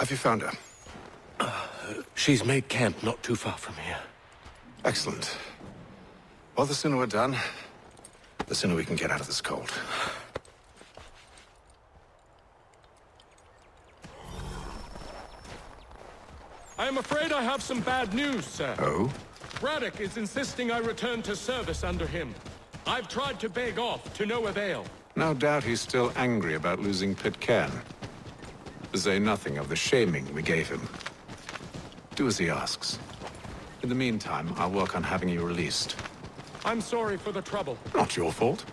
Have you found her? She's made camp not too far from here. Excellent. Well, the sooner we're done, the sooner we can get out of this cold. I am afraid I have some bad news, sir. Oh? Braddock is insisting I return to service under him. I've tried to beg off, to no avail. No doubt he's still angry about losing Pitcairn. To say nothing of the shaming we gave him. Do as he asks. In the meantime, I'll work on having you released. I'm sorry for the trouble. Not your fault.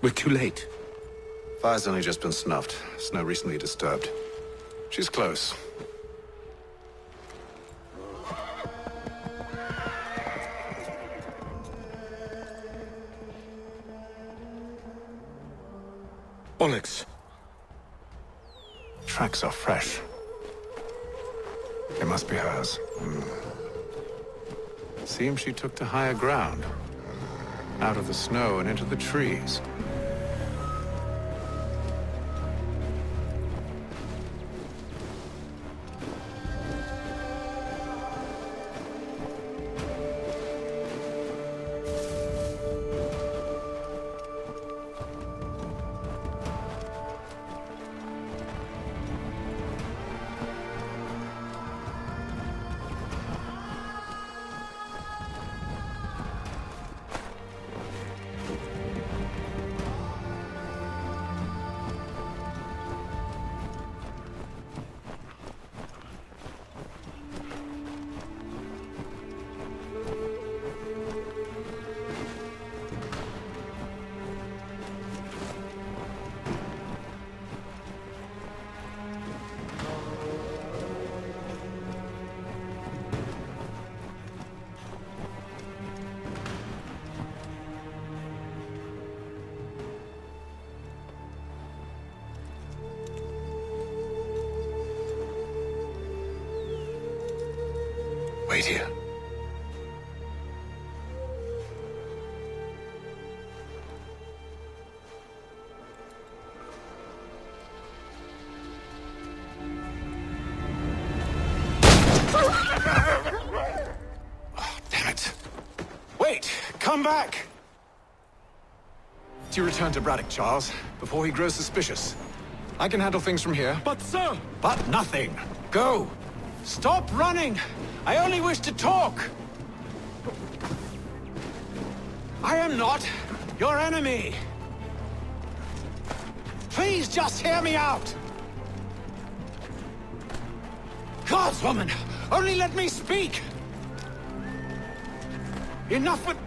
We're too late. Fire's only just been snuffed. Snow recently disturbed. She's close. Onyx. Tracks are fresh. They must be hers. Seems she took to higher ground. Out of the snow and into the trees. Wait here. Oh, damn it. Wait! Come back! Do you return to Braddock, Charles, before he grows suspicious? I can handle things from here. But, sir! But nothing. Go! Stop running! I only wish to talk! I am not your enemy! Please just hear me out! Gods, woman! Only let me speak! Enough with...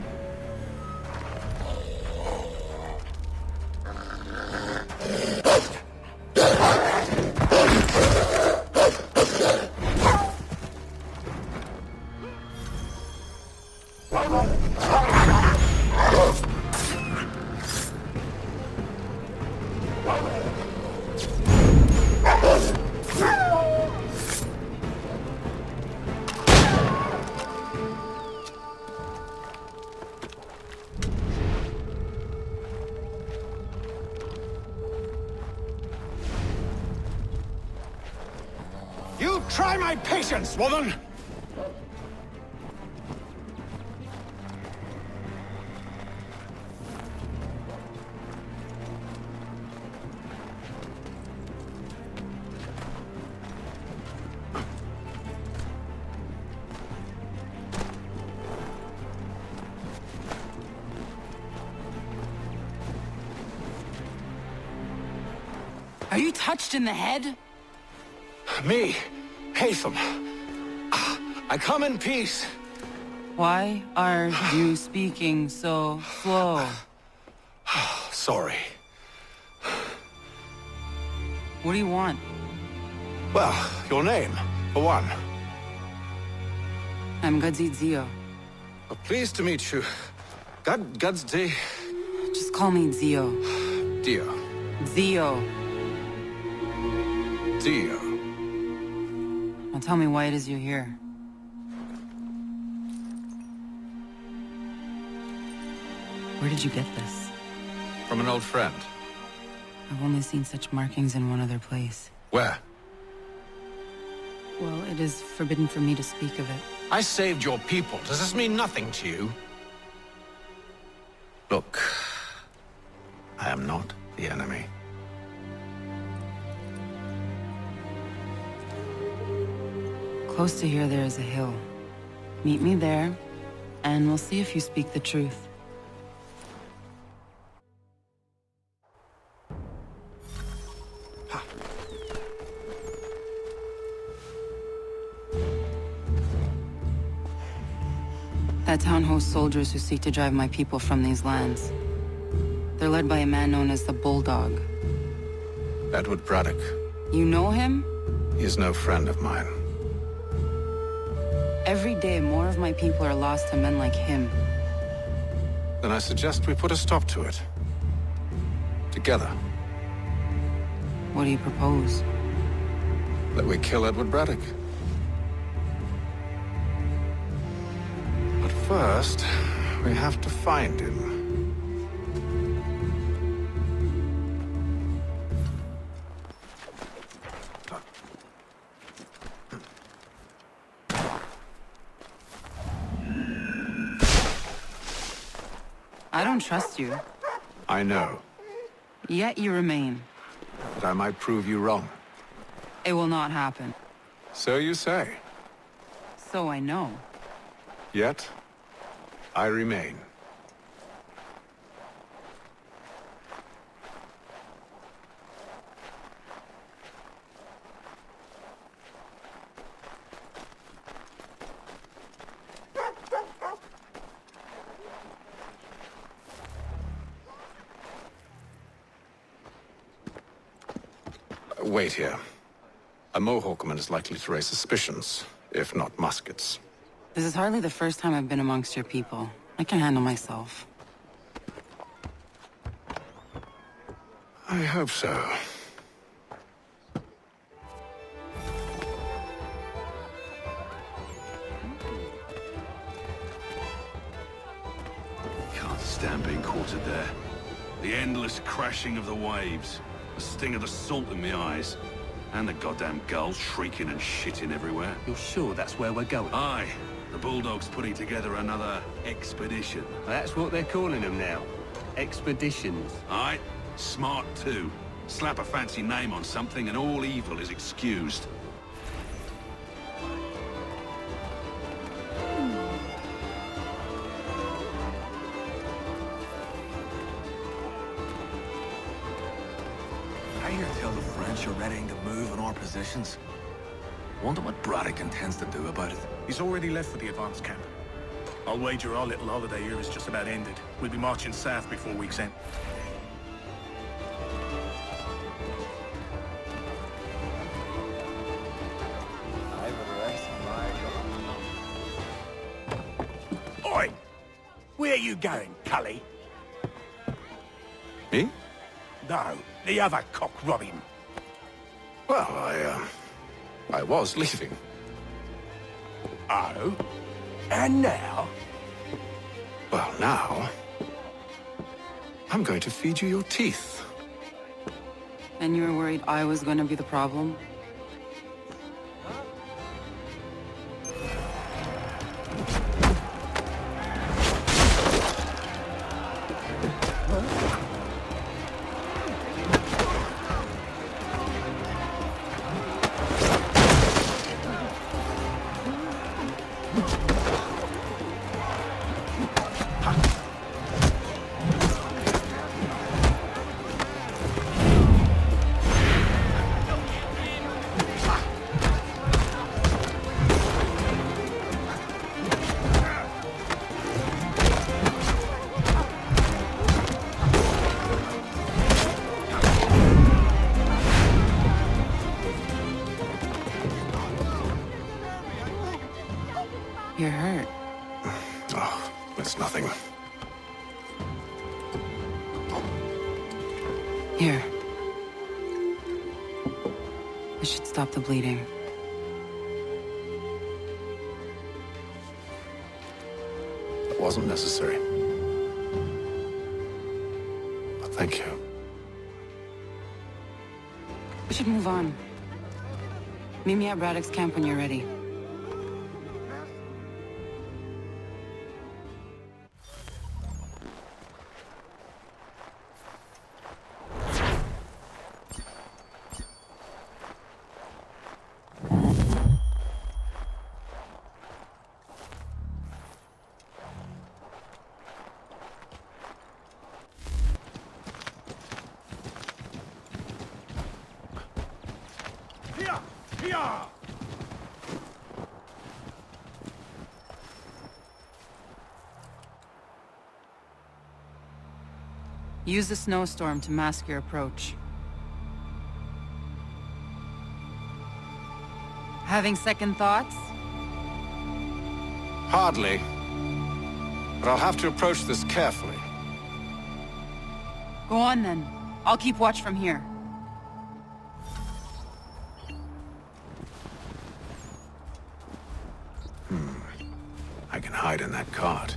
You try my patience, woman! Are you touched in the head? Me, Haytham. I come in peace. Why are you speaking so slow? Sorry. What do you want? Well, your name, for one. I'm Gadzid Zio. Well, pleased to meet you. God's day. Just call me Zio. Dio. Zio. Dio. Now tell me why it is you're here. Where did you get this? From an old friend. I've only seen such markings in one other place. Where? Well, it is forbidden for me to speak of it. I saved your people. Does this mean nothing to you? Look, I am not the enemy. Close to here, there is a hill. Meet me there, and we'll see if you speak the truth. That town hosts soldiers who seek to drive my people from these lands. They're led by a man known as the Bulldog. Edward Braddock. You know him? He is no friend of mine. Every day, more of my people are lost to men like him. Then I suggest we put a stop to it. Together. What do you propose? That we kill Edward Braddock. But first, we have to find him. I don't trust you. I know, Yet you remain. but I might prove you wrong. It will not happen. So you say. So I know. Yet, I remain. Wait here. A Mohawkman is likely to raise suspicions, if not muskets. This is hardly the first time I've been amongst your people. I can handle myself. I hope so. Can't stand being quartered there. The endless crashing of the waves, the sting of the salt in my eyes, and the goddamn gulls shrieking and shitting everywhere. You're sure that's where we're going? Aye, the Bulldog's putting together another expedition. That's what they're calling them now. Expeditions. Aye, smart too. Slap a fancy name on something and all evil is excused. I hear tell the French are readying to move on our positions. Wonder what Braddock intends to do about it. He's already left for the advance camp. I'll wager our little holiday here is just about ended. We'll be marching south before week's end. Oi! Where you going, Cully? Me? No, the other cock Robin. Well, I was leaving. Oh? And now? Well, now... I'm going to feed you your teeth. And you were worried I was going to be the problem? You're hurt. Oh, it's nothing. Here, It should stop the bleeding. That wasn't necessary. But thank you. We should move on. Meet me at Braddock's camp when you're ready. Use the snowstorm to mask your approach. Having second thoughts? Hardly. But I'll have to approach this carefully. Go on then. I'll keep watch from here. I can hide in that cart.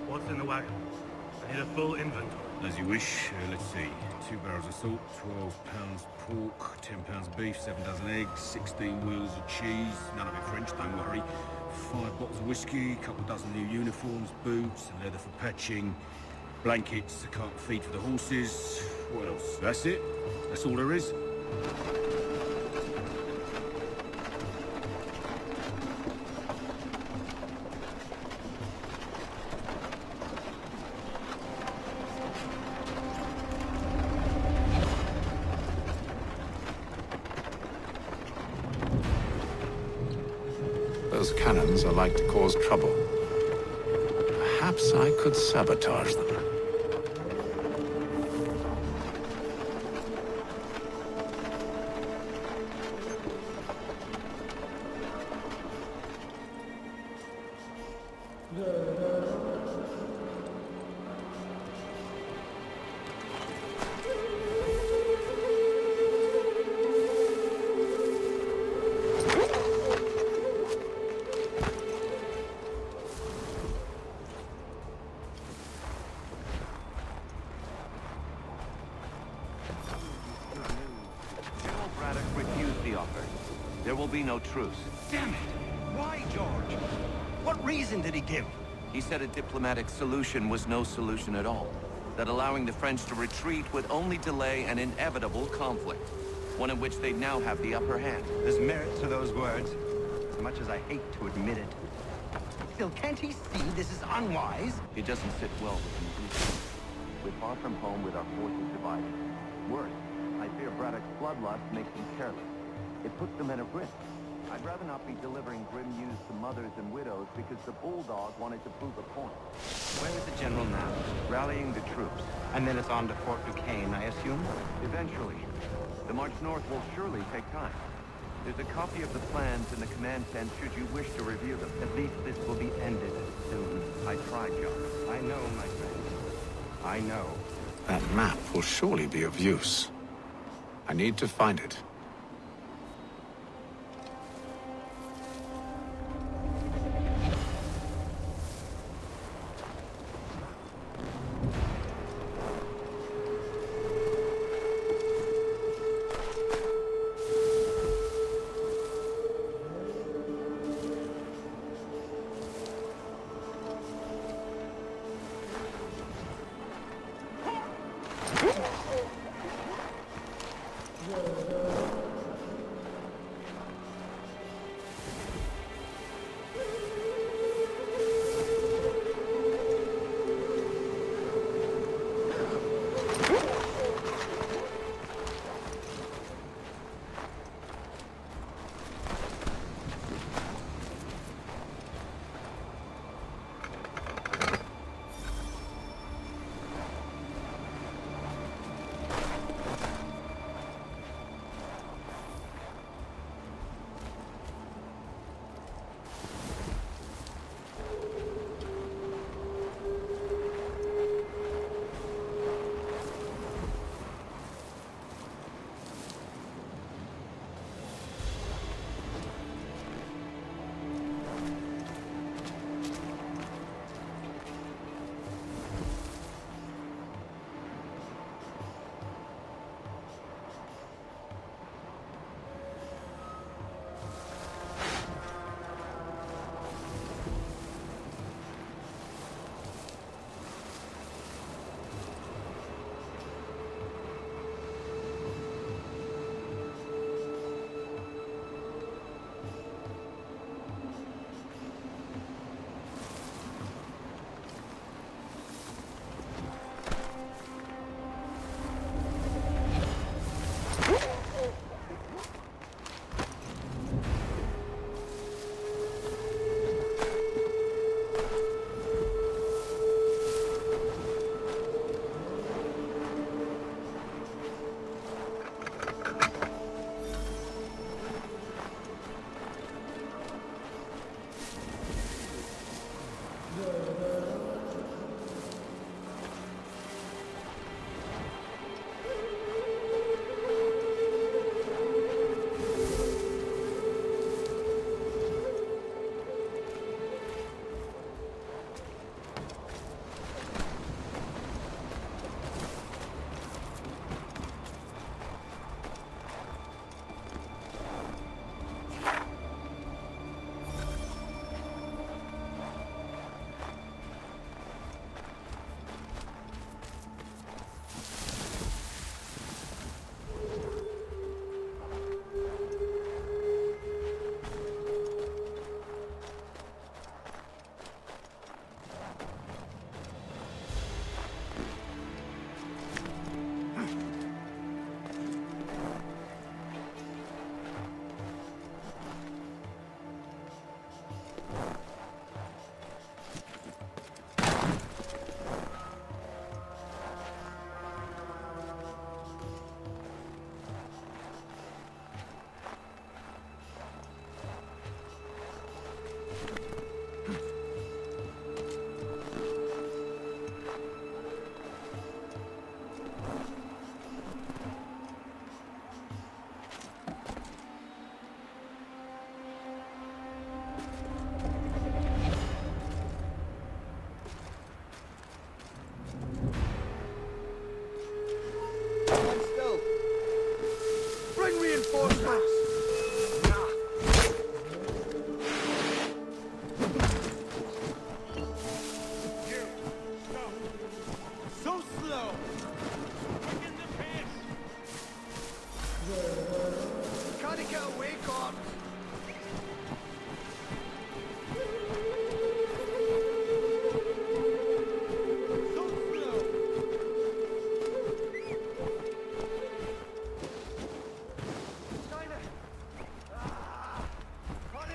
What's in the wagon? I need a full inventory. As you wish. Let's see. 2 barrels of salt, 12 pounds pork, 10 pounds of beef, 7 dozen eggs, 16 wheels of cheese. None of it French, don't worry. 5 bottles of whiskey, couple dozen new uniforms, boots, and leather for patching, blankets, a cart feed for the horses. What else? That's it. That's all there is. Those cannons are like to cause trouble. Perhaps I could sabotage them. General Braddock refused the offer. There will be no truce. Damn it! Why, George? What reason did he give? He said a diplomatic solution was no solution at all. That allowing the French to retreat would only delay an inevitable conflict. One in which they now have the upper hand. There's merit to those words, as much as I hate to admit it. Still, can't he see this is unwise? It doesn't sit well with him. We're far from home with our forces divided. Worse, I fear Braddock's bloodlust makes him careless. It puts the men at risk. I'd rather not be delivering grim news to mothers and widows because the Bulldog wanted to prove a point. Where is the general now? Rallying the troops. And then it's on to Fort Duquesne, I assume? Eventually. The march north will surely take time. There's a copy of the plans in the command tent should you wish to review them. At least this will be ended soon. I tried, John. I know, my friend. I know. That map will surely be of use. I need to find it. reinforcements! So slow! Quicken the pace! Gotta get away, God! So slow! China! Ah! Honey!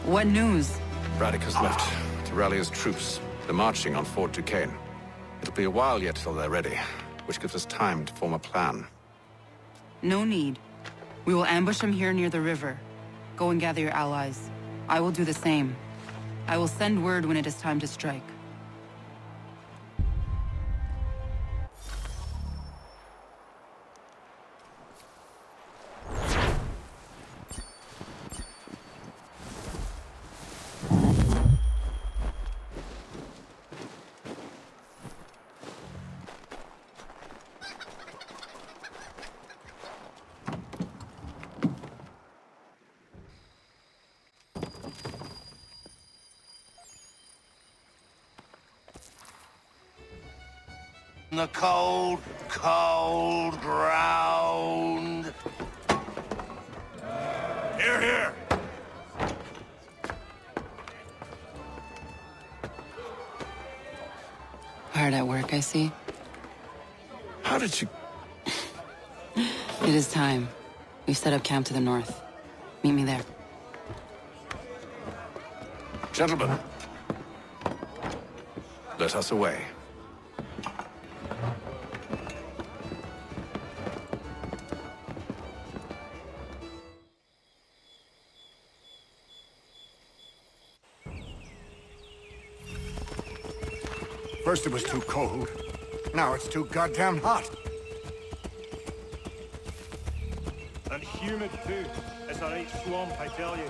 What news? Braddock has left to rally his troops. They're marching on Fort Duquesne. It'll be a while yet till they're ready, which gives us time to form a plan. No need. We will ambush them here near the river. Go and gather your allies. I will do the same. I will send word when it is time to strike. The cold, cold ground. Here, here! Hard at work, I see. How did you... It is time. We've set up camp to the north. Meet me there. Gentlemen, let us away. First it was too cold. Now it's too goddamn hot. And humid too. It's a right swamp, I tell you.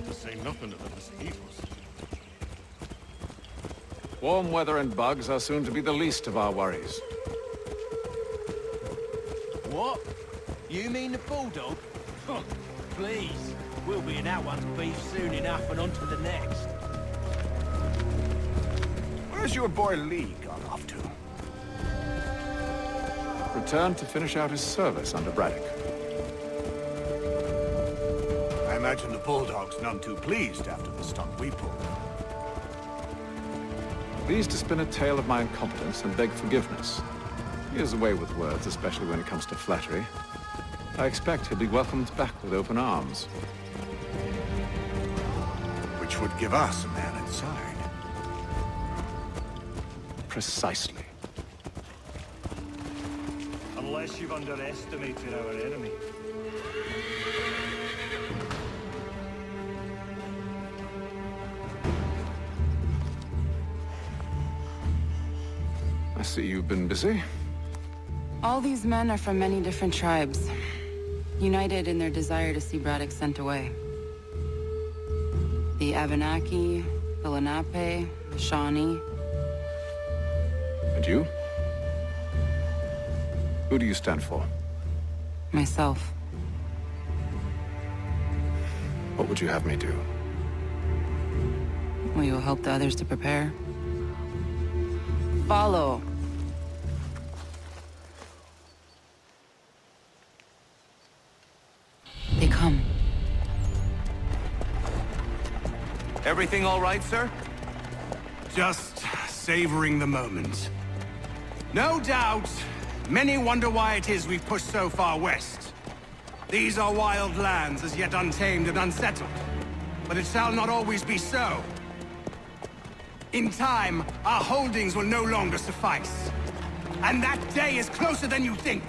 To say nothing of the mosquitoes. Warm weather and bugs are soon to be the least of our worries. What? You mean the bulldog? Huh, please. We'll be in that one's beef soon enough and on to the next. Where's your boy Lee gone off to? Returned to finish out his service under Braddock. I imagine the bulldog's none too pleased after the stunt we pulled. Pleased to spin a tale of my incompetence and beg forgiveness. He is away with words, especially when it comes to flattery. I expect he'll be welcomed back with open arms. Which would give us a man inside. Precisely. Unless you've underestimated our enemy. I see you've been busy. All these men are from many different tribes, united in their desire to see Braddock sent away. The Abenaki, the Lenape, the Shawnee. And you? Who do you stand for? Myself. What would you have me do? Will you help the others to prepare? Follow. They come. Everything all right, sir? Just savoring the moment. No doubt, Many wonder why it is we've pushed so far west. These are wild lands, as yet untamed and unsettled. But it shall not always be so. In time, our holdings will no longer suffice. And that day is closer than you think.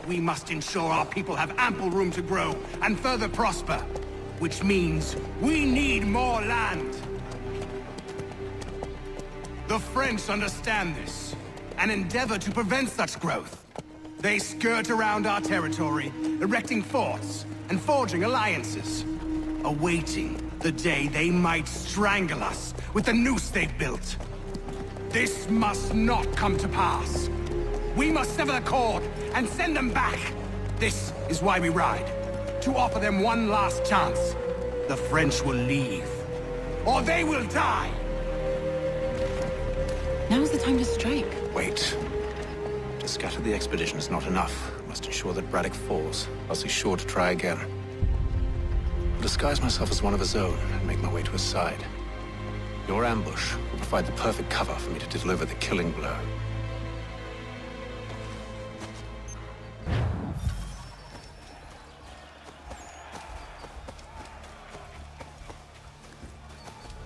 We must ensure our people have ample room to grow and further prosper. Which means we need more land. The French understand this, and endeavor to prevent such growth. They skirt around our territory, erecting forts and forging alliances, awaiting the day they might strangle us with the noose they've built. This must not come to pass. We must sever the cord and send them back. This is why we ride, to offer them one last chance. The French will leave, or they will die. Now's the time to strike. Wait. To scatter the expedition is not enough. Must ensure that Braddock falls, else he's sure to try again. I'll disguise myself as one of his own and make my way to his side. Your ambush will provide the perfect cover for me to deliver the killing blow.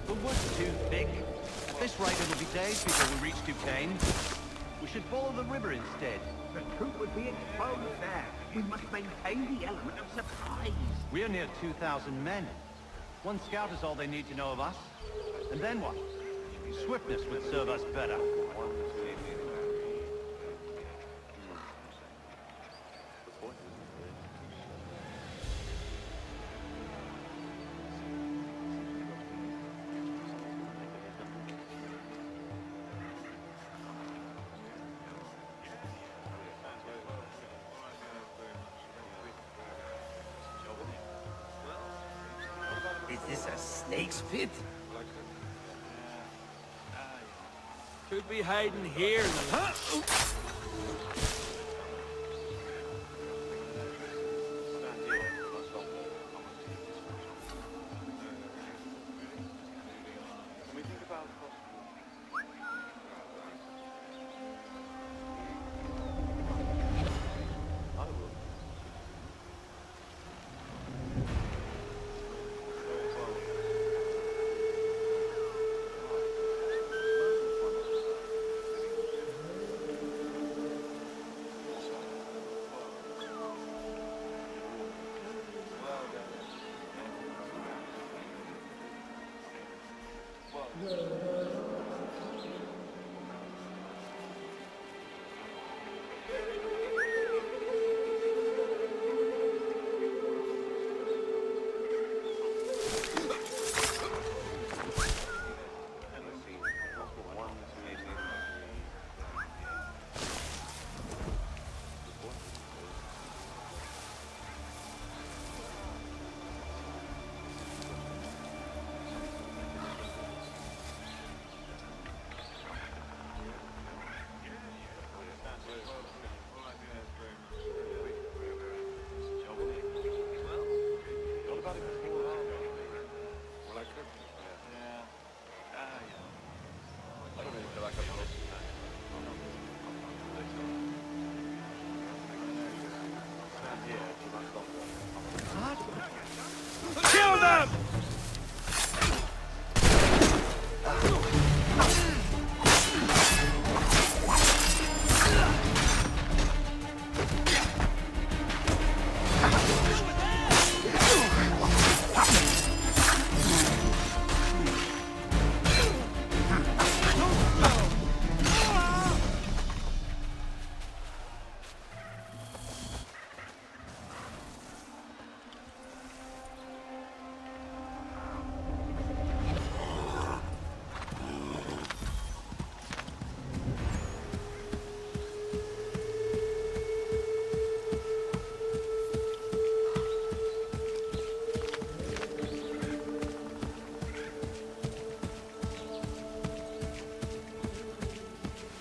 The wood's too thick. At this rate, it'll be days before we reach Duquesne. We should follow the river instead. The truth would be exposed there. We must maintain the element of surprise. We're near 2,000 men. One scout is all they need to know of us. And then what? Swiftness would serve us better. Is this a snake's pit? Could be hiding here in the... Kill them!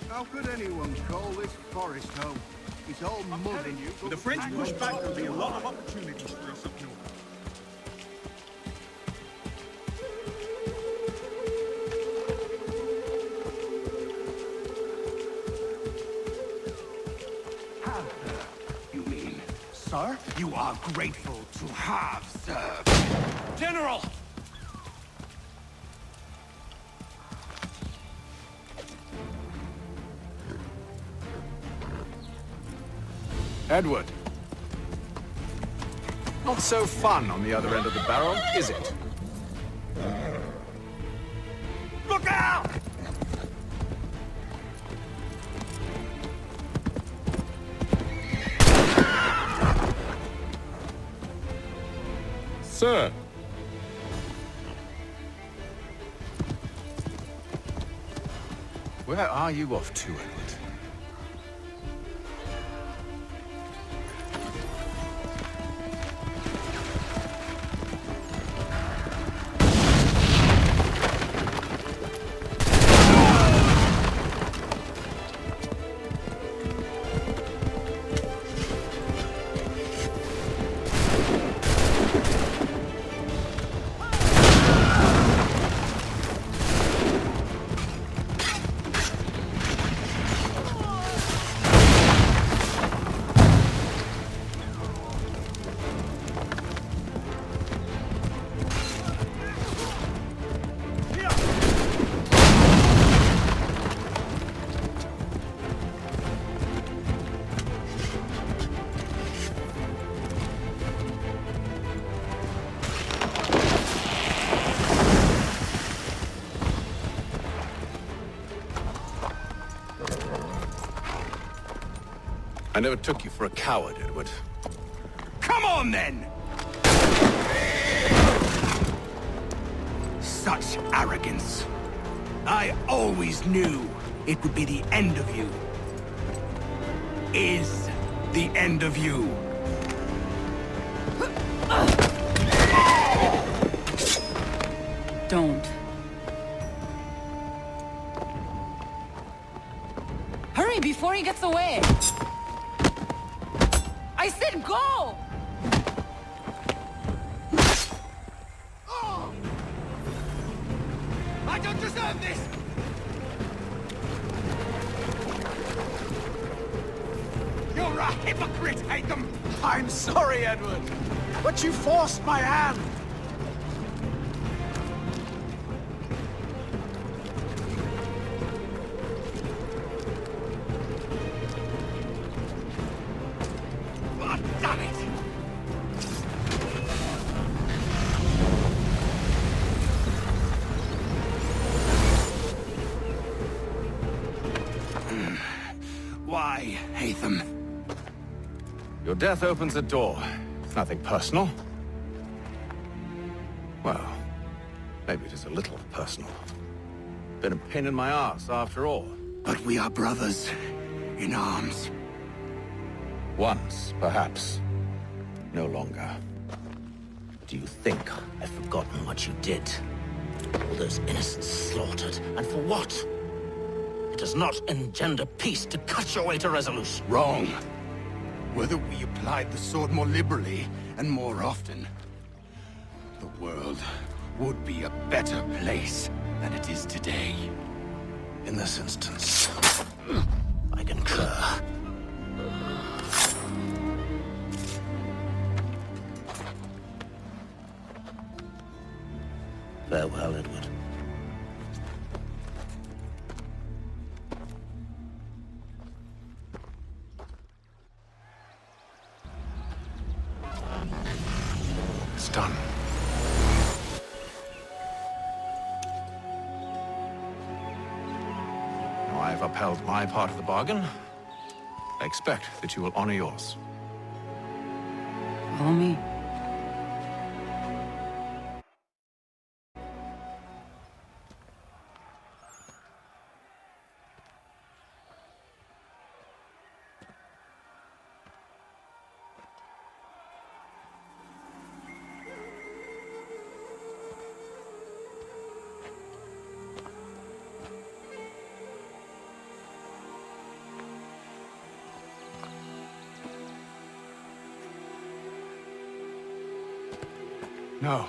How could anyone call this forest home? It's all mud and you. With the French push back, there'll be a lot of opportunities for us up north. sir. You are grateful to have served. General! Edward. Not so fun on the other end of the barrel, is it? Look out! Sir! Where are you off to, Edward? I never took you for a coward, Edward. Come on, then! Such arrogance. I always knew it would be the end of you. Is the end of you. Don't. Hurry before he gets away! I said go! I don't deserve this! You're a hypocrite, Haytham! I'm sorry, Edward, but you forced my hand! Why, Haytham? Your death opens a door. It's nothing personal. Well, maybe it is a little personal. Been a pain in my ass, after all. But we are brothers in arms. Once, perhaps. No longer. Do you think I've forgotten what you did? All those innocents slaughtered, and for what? It does not engender peace to cut your way to resolution. Wrong. Whether we applied the sword more liberally and more often, the world would be a better place than it is today. In this instance, I concur. Farewell, Edward. It's done. Now I've upheld my part of the bargain. I expect that you will honor yours. Follow me. No.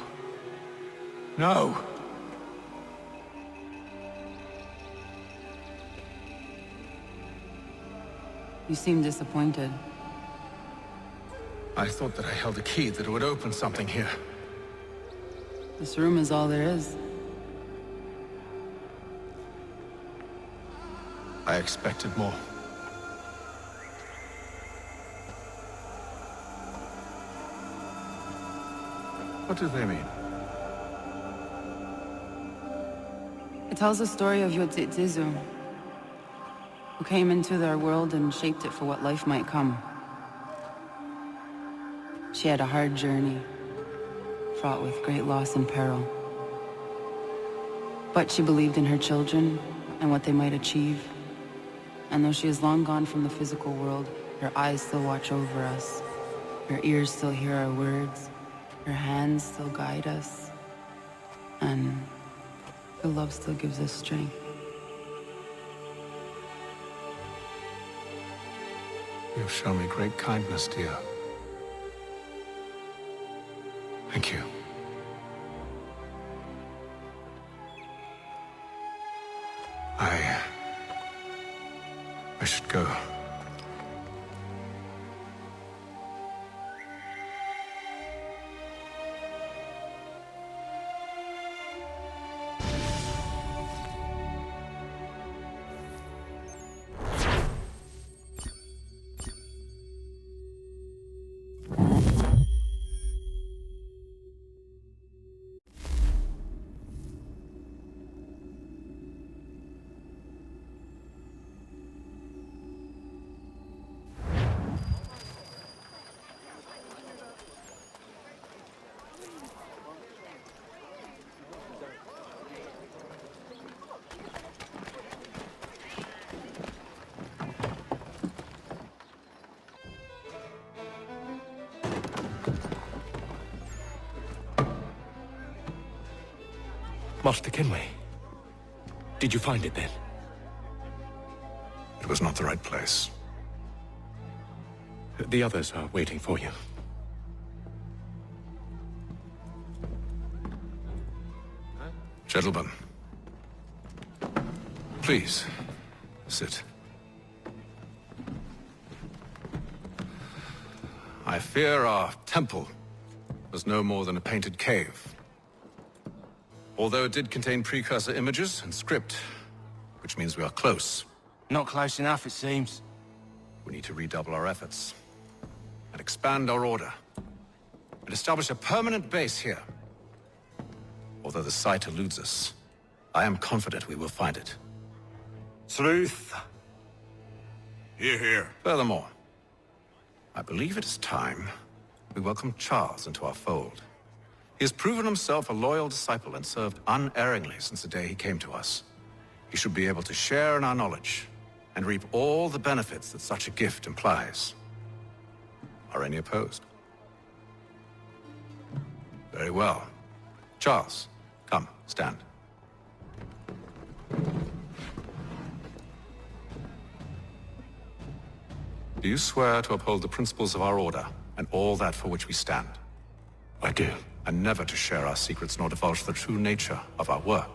No! You seem disappointed. I thought that I held a key that would open something here. This room is all there is. I expected more. What do they mean? It tells the story of Yotizizu, who came into their world and shaped it for what life might come. She had a hard journey, fraught with great loss and peril. But she believed in her children and what they might achieve. And though she is long gone from the physical world, her eyes still watch over us. Her ears still hear our words. Her hands still guide us. And her love still gives us strength. You've shown me great kindness, dear. Thank you. I should go. Master Kenway, did you find it then? It was not the right place. The others are waiting for you. Gentlemen, please, sit. I fear our temple was no more than a painted cave. Although it did contain precursor images and script, which means we are close. Not close enough, it seems. We need to redouble our efforts and expand our order and establish a permanent base here. Although the site eludes us, I am confident we will find it. Truth. Hear, hear. Furthermore, I believe it is time we welcome Charles into our fold. He has proven himself a loyal disciple and served unerringly since the day he came to us. He should be able to share in our knowledge and reap all the benefits that such a gift implies. Are any opposed? Very well. Charles, come, stand. Do you swear to uphold the principles of our order and all that for which we stand? I do. And never to share our secrets nor divulge the true nature of our work?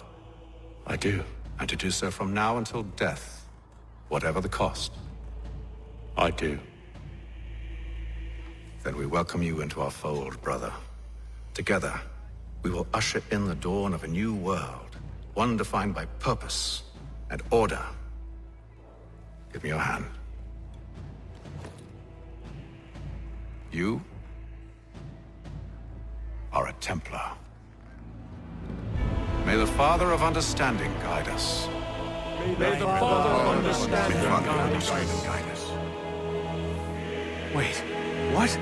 I do. And to do so from now until death, whatever the cost? I do. Then we welcome you into our fold, brother. Together, we will usher in the dawn of a new world, one defined by purpose and order. Give me your hand. You are a Templar. May the Father of Understanding guide us. May the Father of Understanding guide us. Wait, what?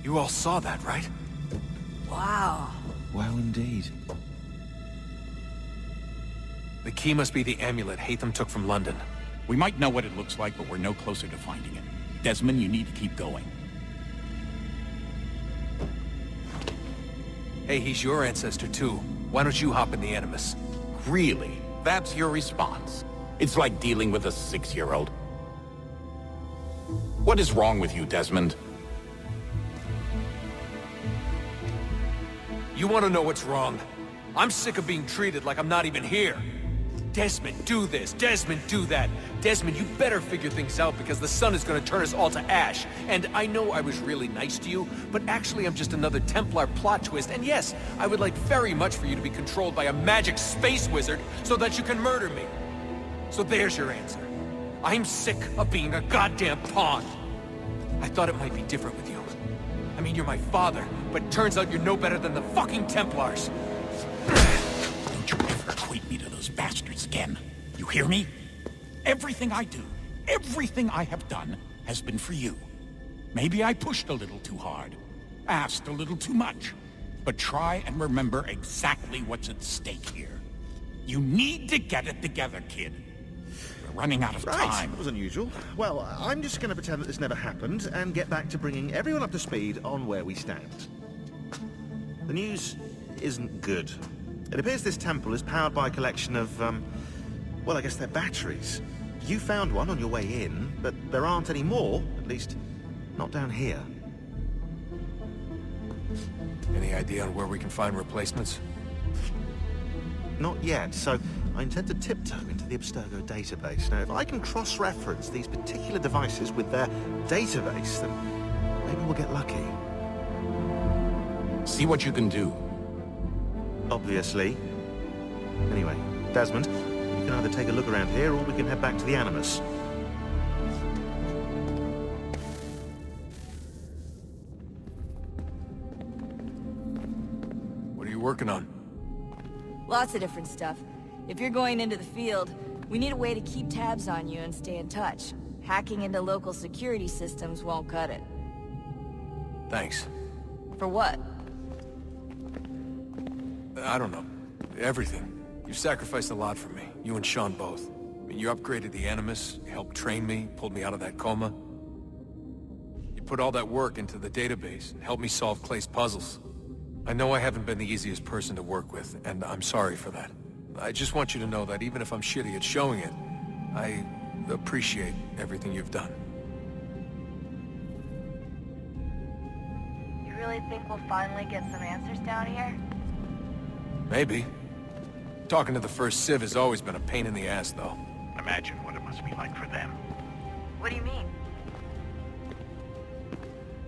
You all saw that, right? Wow. Wow, indeed. The key must be the amulet Haytham took from London. We might know what it looks like, but we're no closer to finding it. Desmond, you need to keep going. Hey, he's your ancestor too. Why don't you hop in the Animus? Really? That's your response? It's like dealing with a 6-year-old. What is wrong with you, Desmond? You want to know what's wrong? I'm sick of being treated like I'm not even here. Desmond, do this. Desmond, do that. Desmond, you better figure things out because the sun is going to turn us all to ash. And I know I was really nice to you, but actually I'm just another Templar plot twist. And yes, I would like very much for you to be controlled by a magic space wizard so that you can murder me. So there's your answer. I'm sick of being a goddamn pawn. I thought it might be different with you. I mean, you're my father, but turns out you're no better than the fucking Templars. Don't you ever equate me to those bastards again. You hear me? Everything I do, everything I have done, has been for you. Maybe I pushed a little too hard, asked a little too much, but try and remember exactly what's at stake here. You need to get it together, kid. We're running out of time. That was unusual. Well, I'm just going to pretend that this never happened and get back to bringing everyone up to speed on where we stand. The news isn't good. It appears this temple is powered by a collection of, well, I guess they're batteries. You found one on your way in, but there aren't any more, at least not down here. Any idea on where we can find replacements? Not yet, so I intend to tiptoe into the Abstergo database. Now, if I can cross-reference these particular devices with their database, then maybe we'll get lucky. See what you can do. Obviously. Anyway, Desmond, you can either take a look around here or we can head back to the Animus. What are you working on? Lots of different stuff. If you're going into the field, we need a way to keep tabs on you and stay in touch. Hacking into local security systems won't cut it. Thanks. For what? I don't know. Everything. You've sacrificed a lot for me. You and Sean both. I mean, you upgraded the Animus, you helped train me, pulled me out of that coma. You put all that work into the database and helped me solve Clay's puzzles. I know I haven't been the easiest person to work with, and I'm sorry for that. I just want you to know that even if I'm shitty at showing it, I appreciate everything you've done. You really think we'll finally get some answers down here? Maybe. Talking to the first Civ has always been a pain in the ass, though. Imagine what it must be like for them. What do you mean?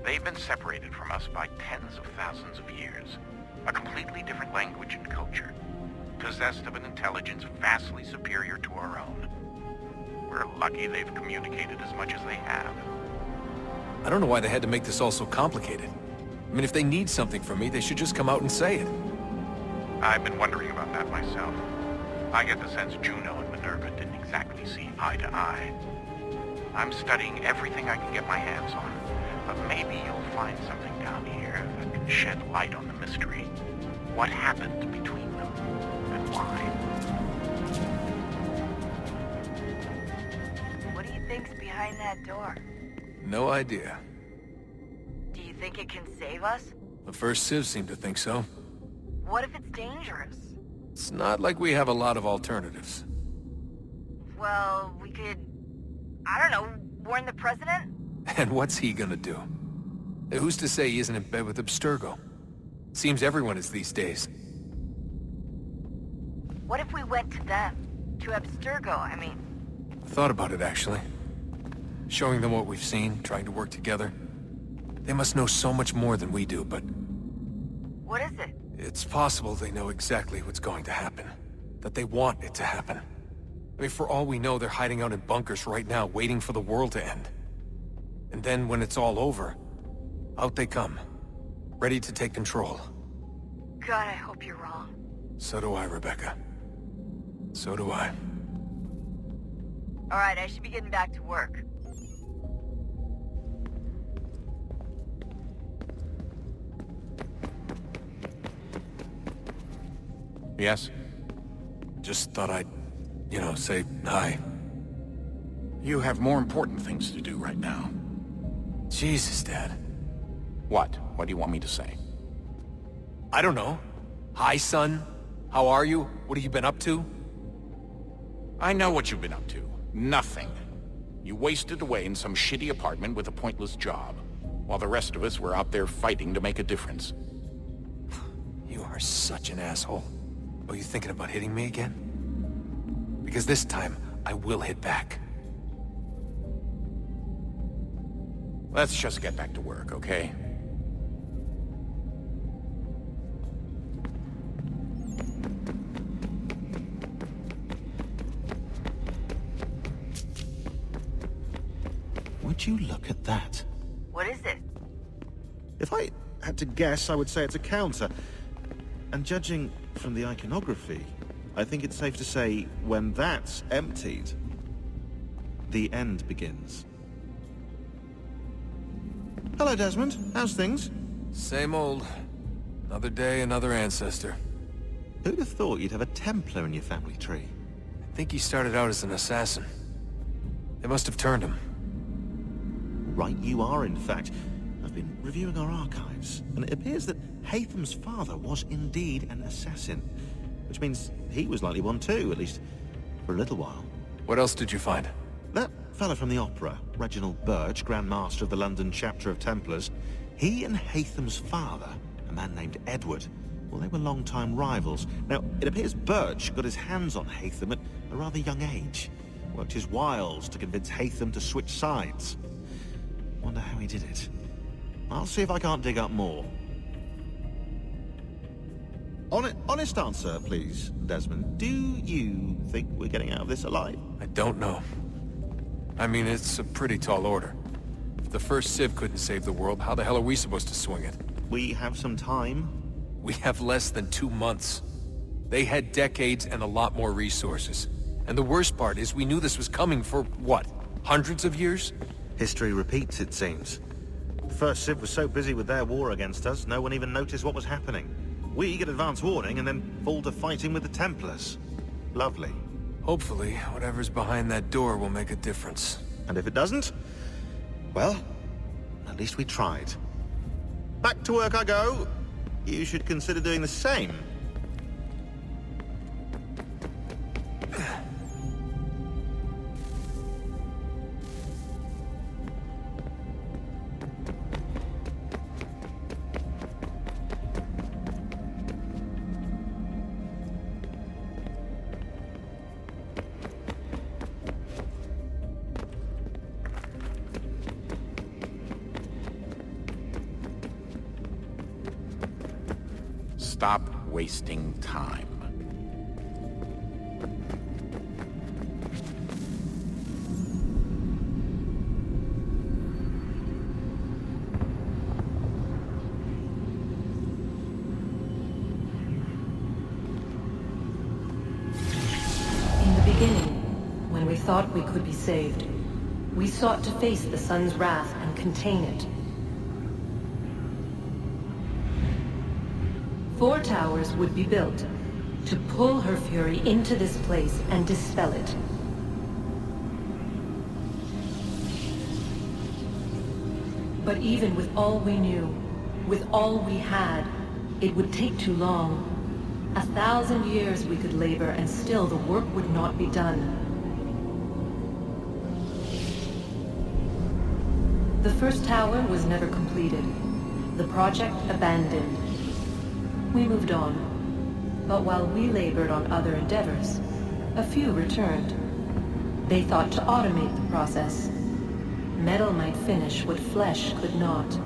They've been separated from us by tens of thousands of years. A completely different language and culture. Possessed of an intelligence vastly superior to our own. We're lucky they've communicated as much as they have. I don't know why they had to make this all so complicated. I mean, if they need something from me, they should just come out and say it. I've been wondering about that myself. I get the sense Juno and Minerva didn't exactly see eye to eye. I'm studying everything I can get my hands on, but maybe you'll find something down here that can shed light on the mystery. What happened between them, and why? What do you think's behind that door? No idea. Do you think it can save us? The first Civ seemed to think so. What if it's dangerous? It's not like we have a lot of alternatives. Well, we could... I don't know, warn the president? And what's he gonna do? Who's to say he isn't in bed with Abstergo? Seems everyone is these days. What if we went to them? To Abstergo, I mean. Thought about it, actually. Showing them what we've seen, trying to work together. They must know so much more than we do, but... What is it? It's possible they know exactly what's going to happen. That they want it to happen. I mean, for all we know, they're hiding out in bunkers right now, waiting for the world to end. And then, when it's all over, out they come. Ready to take control. God, I hope you're wrong. So do I, Rebecca. So do I. Alright, I should be getting back to work. Yes? Just thought I'd, say hi. You have more important things to do right now. Jesus, Dad. What? What do you want me to say? I don't know. Hi, son. How are you? What have you been up to? I know what you've been up to. Nothing. You wasted away in some shitty apartment with a pointless job, while the rest of us were out there fighting to make a difference. You are such an asshole. Are you thinking about hitting me again? Because this time, I will hit back. Let's just get back to work, okay? Would you look at that? What is it? If I had to guess, I would say it's a counter. And judging from the iconography, I think it's safe to say when that's emptied, the end begins. Hello, Desmond. How's things? Same old. Another day, another ancestor. Who'd have thought you'd have a Templar in your family tree? I think he started out as an assassin. They must have turned him. Right you are, in fact. I've been reviewing our archives, and it appears that Haytham's father was indeed an assassin, which means he was likely one too, at least for a little while. What else did you find? That fella from the opera, Reginald Birch, Grand Master of the London chapter of Templars, he and Haytham's father, a man named Edward, well, they were long-time rivals. Now, it appears Birch got his hands on Haytham at a rather young age, worked his wiles to convince Haytham to switch sides. Wonder how he did it. I'll see if I can't dig up more. Honest answer, please, Desmond. Do you think we're getting out of this alive? I don't know. I mean, it's a pretty tall order. If the first Civ couldn't save the world, how the hell are we supposed to swing it? We have some time. We have less than 2 months. They had decades and a lot more resources. And the worst part is we knew this was coming for, what, hundreds of years? History repeats, it seems. The first Civ was so busy with their war against us, no one even noticed what was happening. We get advance warning and then fall to fighting with the Templars. Lovely. Hopefully, whatever's behind that door will make a difference. And if it doesn't, well, at least we tried. Back to work I go. You should consider doing the same. Stop wasting time. In the beginning, when we thought we could be saved, we sought to face the sun's wrath and contain it. 4 towers would be built to pull her fury into this place and dispel it. But even with all we knew, with all we had, it would take too long. 1,000 years we could labor and still the work would not be done. The first tower was never completed. The project abandoned. We moved on, but while we labored on other endeavors, a few returned. They thought to automate the process. Metal might finish what flesh could not.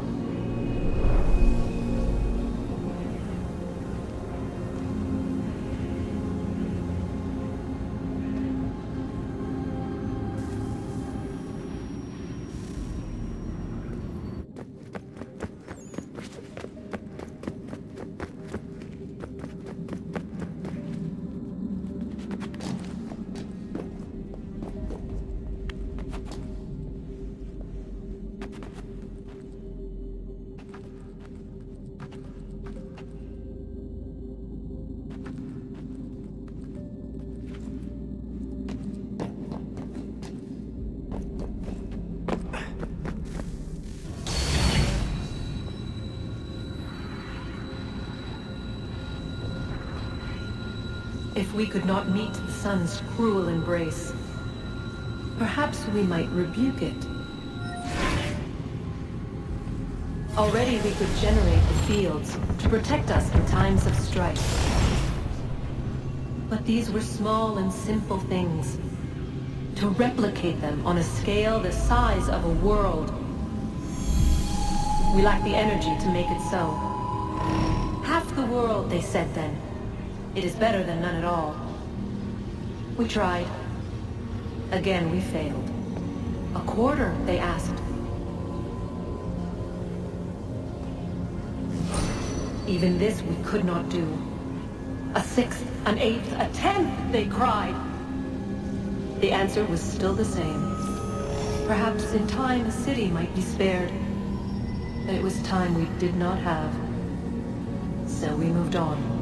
If we could not meet the sun's cruel embrace, perhaps we might rebuke it. Already we could generate the fields to protect us in times of strife. But these were small and simple things. To replicate them on a scale the size of a world, we lack the energy to make it so. Half the world, they said then. It is better than none at all. We tried. Again, we failed. A quarter, they asked. Even this we could not do. A sixth, an eighth, a tenth, they cried. The answer was still the same. Perhaps in time a city might be spared. But it was time we did not have. So we moved on.